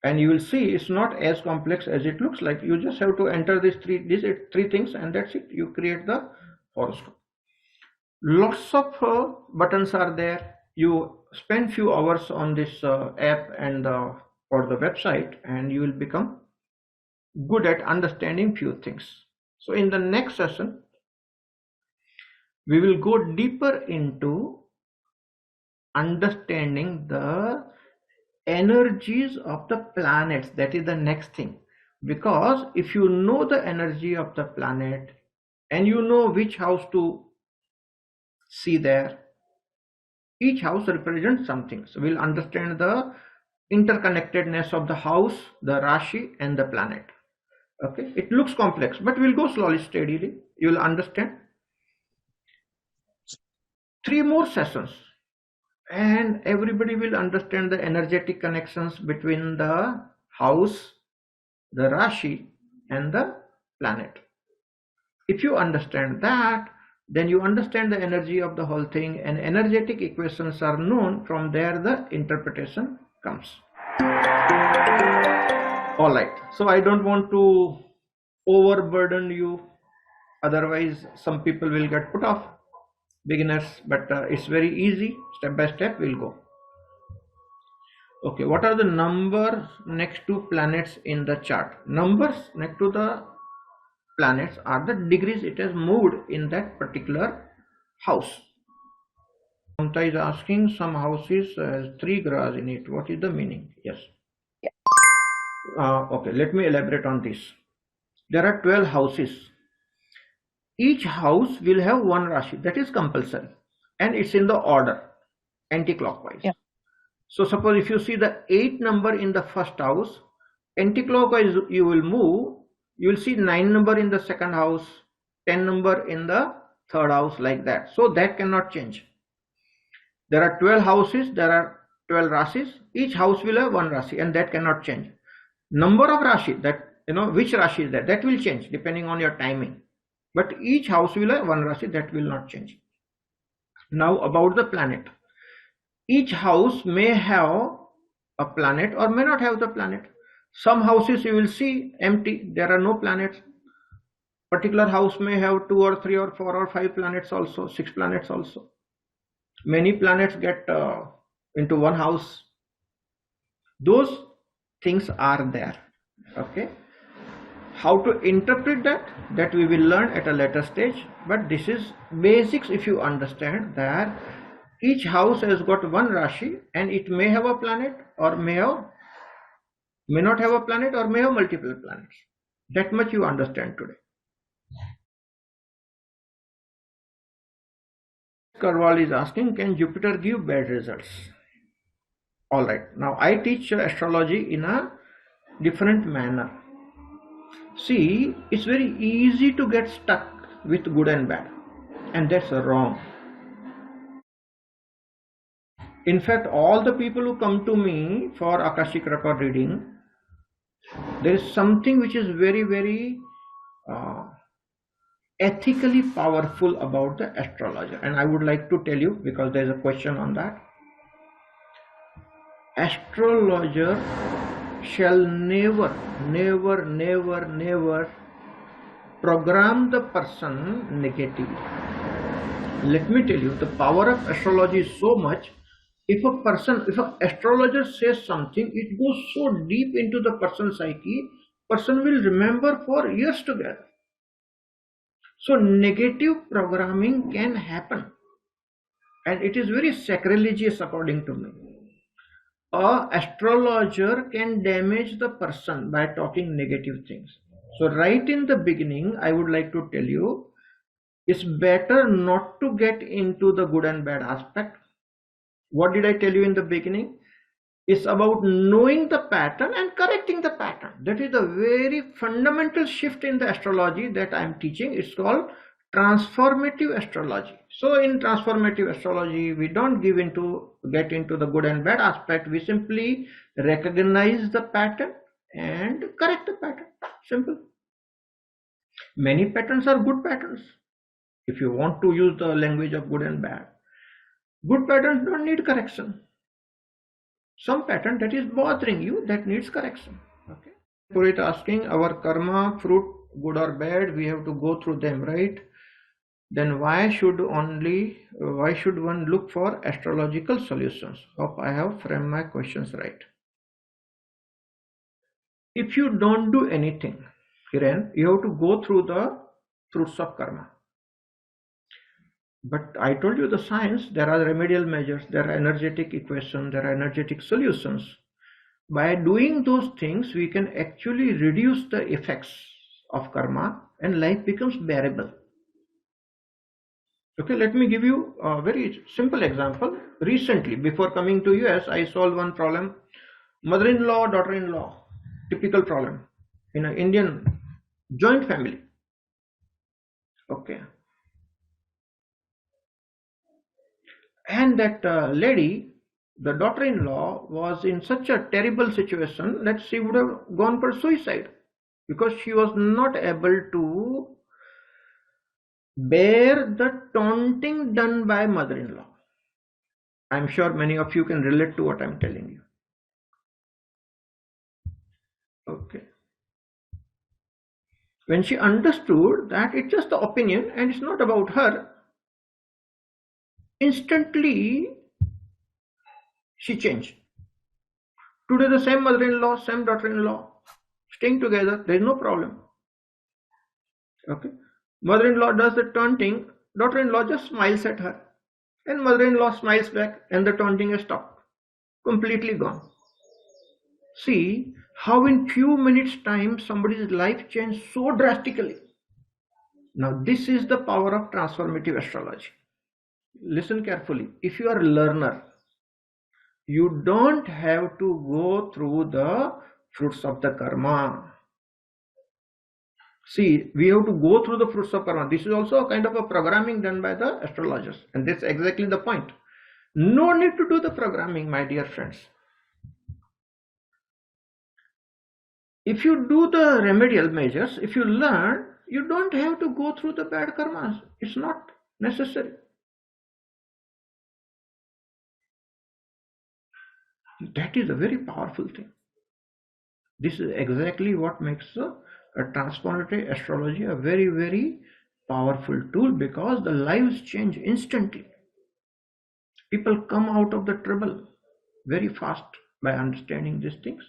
and you will see it's not as complex as it looks like. You just have to enter these three things, and that's it. You create the horoscope. Lots of buttons are there. You spend few hours on this app and or the website, and you will become good at understanding few things. So in the next session, we will go deeper into understanding the energies of the planets. That is the next thing, because if you know the energy of the planet and you know which house to see there, each house represents something. So we'll understand the interconnectedness of the house, the Rashi and the planet. Okay, it looks complex, but we'll go slowly, steadily. You will understand. 3 more sessions and everybody will understand the energetic connections between the house, the Rashi and the planet. If you understand that, then you understand the energy of the whole thing, and energetic equations are known. From there the interpretation comes. All right, so I don't want to overburden you, otherwise some people will get put off, beginners, but it's very easy. Step by step we'll go. Okay, what are the numbers next to planets in the chart? Numbers next to the planets are the degrees it has moved in that particular house. Mamta is asking, some houses has 3 grahas in it. What is the meaning? Yes. Okay, let me elaborate on this. There are 12 houses. Each house will have one Rashi, that is compulsory, and it's in the order, anti-clockwise. Yeah. So suppose if you see the 8 number in the first house, anti-clockwise you will move, you will see 9 number in the second house, 10 number in the third house, like that. So that cannot change. There are 12 houses, there are 12 Rashis. Each house will have one Rashi, and that cannot change. Number of Rashi, that which Rashi is that will change depending on your timing. But each house will have one Rashi, that will not change. Now about the planet. Each house may have a planet or may not have the planet. Some houses you will see empty, there are no planets. Particular house may have 2 or 3 or 4 or 5 planets also, 6 planets also. Many planets get into one house. Those things are there. Okay. How to interpret that we will learn at a later stage, but this is basics. If you understand that each house has got one Rashi, and it may have a planet or may not have a planet or may have multiple planets. That much you understand today. Karwal is asking, can Jupiter give bad results? All right. Now I teach astrology in a different manner. See, it's very easy to get stuck with good and bad, and that's wrong. In fact, all the people who come to me for Akashic record reading, there is something which is very, very ethically powerful about the astrologer, and I would like to tell you, because there is a question on that. Astrologer shall never program the person negatively. Let me tell you, the power of astrology is so much. If an astrologer says something, it goes so deep into the person's psyche, person will remember for years together. So negative programming can happen, and it is very sacrilegious according to me. An astrologer can damage the person by talking negative things. So right in the beginning, I would like to tell you, it's better not to get into the good and bad aspect. What did I tell you in the beginning? It's about knowing the pattern and correcting the pattern. That is the very fundamental shift in the astrology that I am teaching. It's called Transformative Astrology. So in Transformative Astrology, we don't get into the good and bad aspect. We simply recognize the pattern and correct the pattern. Simple. Many patterns are good patterns. If you want to use the language of good and bad, good patterns don't need correction. Some pattern that is bothering you, that needs correction. Okay. Purit asking, our karma, fruit, good or bad, we have to go through them, right? Then why should one look for astrological solutions? Hope I have framed my questions right. If you don't do anything, Hiren, you have to go through the fruits of karma. But I told you the science, there are remedial measures, there are energetic equations, there are energetic solutions. By doing those things, we can actually reduce the effects of karma and life becomes bearable. Okay, let me give you a very simple example. Recently, before coming to US, I solved one problem. Mother-in-law, daughter-in-law, typical problem in an Indian joint family. Okay. And that lady, the daughter-in-law, was in such a terrible situation that she would have gone for suicide because she was not able to bear the taunting done by mother-in-law. I'm sure many of you can relate to what I'm telling you. Okay. When she understood that it's just the opinion and it's not about her, instantly she changed. Today the same mother-in-law, same daughter-in-law, staying together, there is no problem. Okay. Mother-in-law does the taunting, daughter-in-law just smiles at her, and mother-in-law smiles back, and the taunting is stopped, completely gone. See how in few minutes time somebody's life changed so drastically. Now this is the power of transformative astrology. Listen carefully. If you are a learner, you don't have to go through the fruits of the karma. See, we have to go through the fruits of karma. This is also a kind of a programming done by the astrologers, and that's exactly the point. No need to do the programming, my dear friends. If you do the remedial measures, if you learn, you don't have to go through the bad karmas. It's not necessary. That is a very powerful thing. This is exactly what makes a transformative astrology a very, very powerful tool, because the lives change instantly. People come out of the trouble very fast by understanding these things,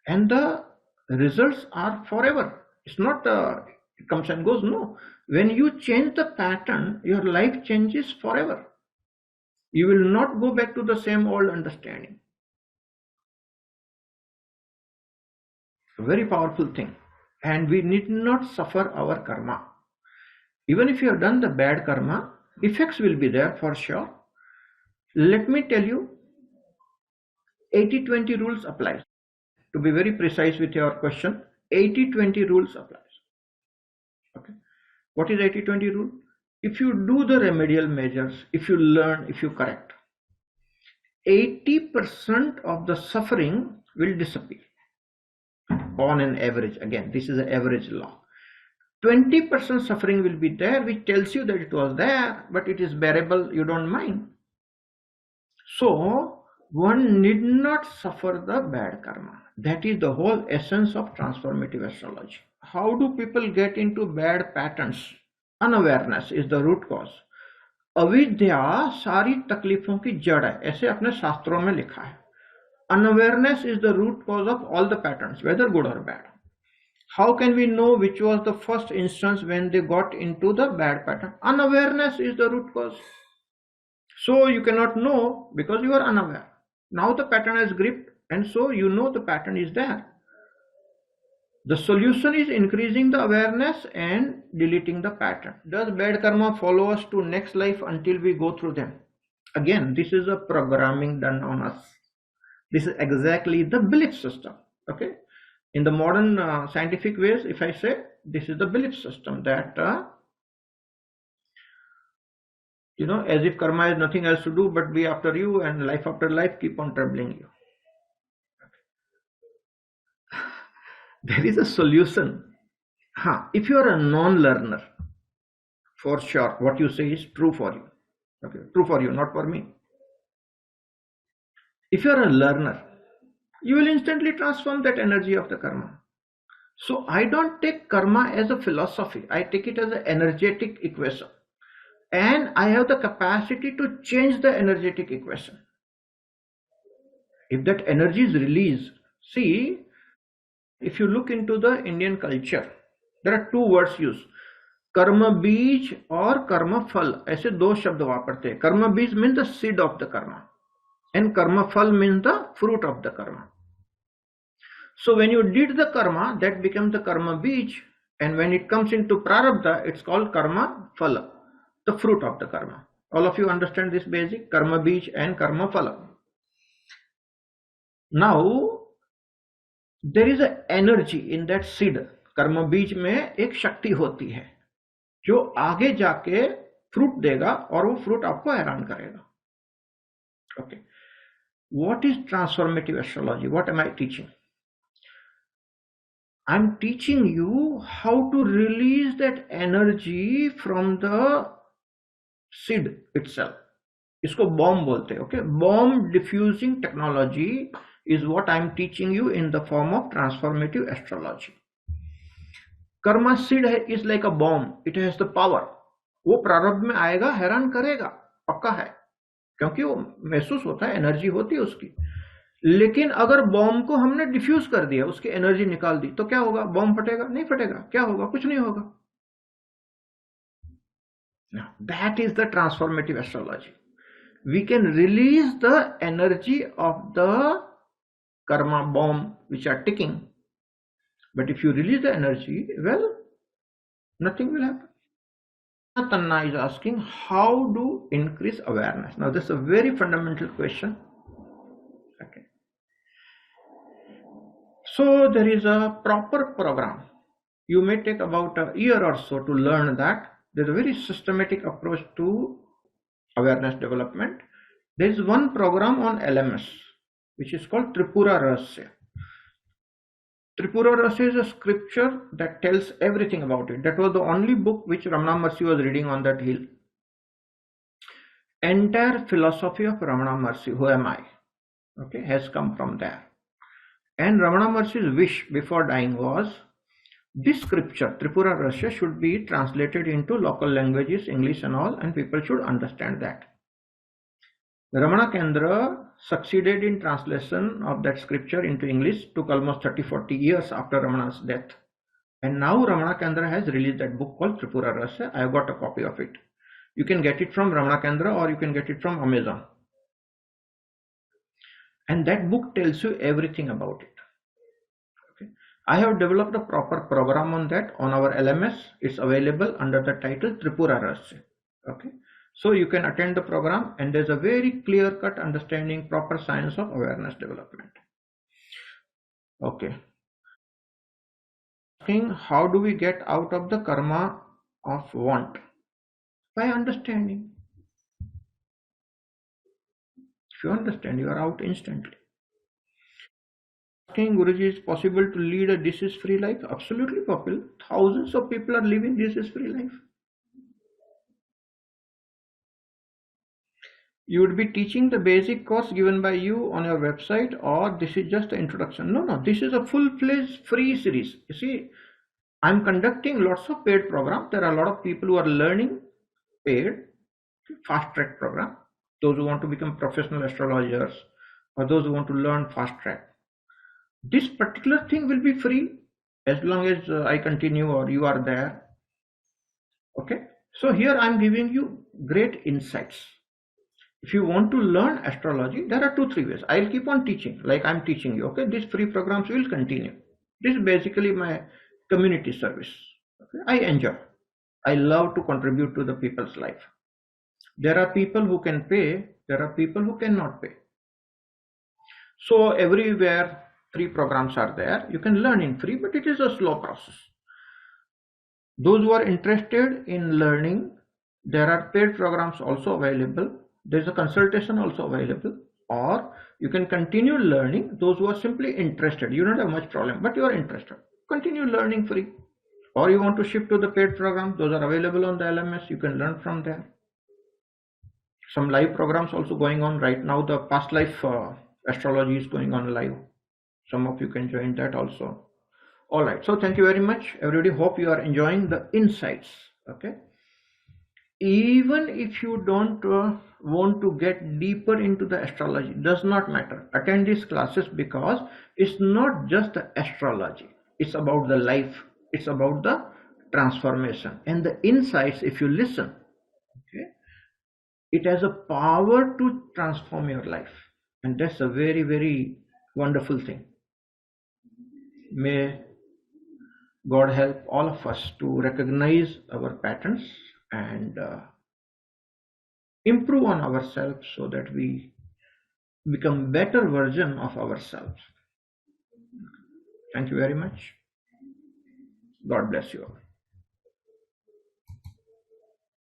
and the results are forever. It's not it comes and goes. No, when you change the pattern, your life changes forever. You will not go back to the same old understanding. A very powerful thing, and we need not suffer our karma. Even if you have done the bad karma, effects will be there for sure. Let me tell you, 80-20 rules applies. To be very precise with your question, 80-20 rules applies. Okay. What is 80-20 rule? If you do the remedial measures, if you learn, if you correct, 80% of the suffering will disappear on an average. Again, this is an average law. 20% suffering will be there, which tells you that it was there, but it is bearable, you don't mind. So one need not suffer the bad karma. That is the whole essence of transformative astrology. How do people get into bad patterns? Unawareness is the root cause. अविद्या सारी तकलीफों की जड़ है, ऐसे अपने शास्त्रों में लिखा है. Unawareness is the root cause of all the patterns, whether good or bad. How can we know which was the first instance when they got into the bad pattern? Unawareness is the root cause. So you cannot know because you are unaware. Now the pattern has gripped, and so you know the pattern is there. The solution is increasing the awareness and deleting the pattern. Does bad karma follow us to next life until we go through them? Again, this is a programming done on us. This is exactly the belief system. Okay. In the modern scientific ways, if I say, this is the belief system that as if karma has nothing else to do but be after you, and life after life keep on troubling you. There is a solution. If you are a non-learner, for sure what you say is true for you. Okay, true for you, not for me. If you are a learner, you will instantly transform that energy of the karma. So I don't take karma as a philosophy. I take it as an energetic equation. And I have the capacity to change the energetic equation. If that energy is released, see, if you look into the Indian culture, there are two words used, कर्म बीज और कर्म फल. ऐसे दो शब्द वापरते हैं. कर्म बीज means the seed of the कर्म and karma phal means the fruit of the karma. So when you did the karma, that becomes the karma beej, and when it comes into prarabdha, it's called karma phala, the fruit of the karma. All of you understand this basic karma beej and karma phala. Now there is an energy in that seed. कर्म बीज में एक शक्ति होती है जो आगे जाके फ्रूट देगा और वो फ्रूट आपको हैरान करेगा. Okay. What is transformative astrology? What am I teaching? I'm teaching you how to release that energy from the seed itself. इसको bomb बोलते हैं. Okay, bomb diffusing technology is what I'm teaching you in the form of transformative astrology. Karma seed है, is like a bomb. It has the power. वो प्रारब्ध में आएगा, हैरान करेगा, पक्का है, क्योंकि वो महसूस होता है, एनर्जी होती है उसकी. लेकिन अगर बॉम्ब को हमने डिफ्यूज कर दिया, उसकी एनर्जी निकाल दी, तो क्या होगा? बॉम्ब फटेगा? नहीं फटेगा. क्या होगा? कुछ नहीं होगा. Now, that is the transformative astrology. We can release the energy of the karma bomb which are ticking. But if you release the energy, well, nothing will happen. Tanna is asking, how to increase awareness? Now, this is a very fundamental question. Okay. So there is a proper program. You may take about a year or so to learn that. There's a very systematic approach to awareness development. There is one program on LMS, which is called Tripura Rahasya. Tripura Rahasya is a scripture that tells everything about it. That was the only book which Ramana Maharshi was reading on that hill. Entire philosophy of Ramana Maharshi, who am I, okay, has come from there. And Ramana Maharshi's wish before dying was, this scripture, Tripura Rahasya, should be translated into local languages, English and all, and people should understand that. Ramana Kendra succeeded in translation of that scripture into English, took almost 30-40 years after Ramana's death. And now Ramana Kendra has released that book called Tripura Rahasya. I have got a copy of it. You can get it from Ramana Kendra or you can get it from Amazon. And that book tells you everything about it. Okay. I have developed a proper program on that on our LMS. It's available under the title Tripura Rahasya. Okay. So you can attend the program and there's a very clear-cut understanding, proper science of awareness development. Okay. Asking, how do we get out of the karma of want? By understanding. If you understand, you are out instantly. Asking, Guruji, is possible to lead a disease-free life? Absolutely possible. Thousands of people are living disease-free life. You would be teaching the basic course given by you on your website, or this is just the introduction? No, this is a full-fledged free series. You see, I'm conducting lots of paid programs. There are a lot of people who are learning paid, fast-track program. Those who want to become professional astrologers or those who want to learn fast-track. This particular thing will be free as long as I continue or you are there. Okay. So here I'm giving you great insights. If you want to learn astrology, there are 2-3 ways. I'll keep on teaching like I'm teaching you. Okay. These free programs will continue. This is basically my community service. Okay? I enjoy. I love to contribute to the people's life. There are people who can pay. There are people who cannot pay. So everywhere free programs are there. You can learn in free, but it is a slow process. Those who are interested in learning, there are paid programs also available. There's a consultation also available, or you can continue learning. Those who are simply interested, you don't have much problem, but you are interested, continue learning free. Or you want to shift to the paid program, those are available on the LMS. You can learn from there. Some live programs also going on right now. The past life astrology is going on live. Some of you can join that also. All right. So thank you very much, everybody. Hope you are enjoying the insights. Okay. Even if you don't want to get deeper into the astrology, does not matter. Attend these classes because it's not just the astrology. It's about the life. It's about the transformation and the insights. If you listen, okay, it has a power to transform your life, and that's a very, very wonderful thing. May God help all of us to recognize our patterns and improve on ourselves so that we become better version of ourselves. Thank you very much. God bless you all.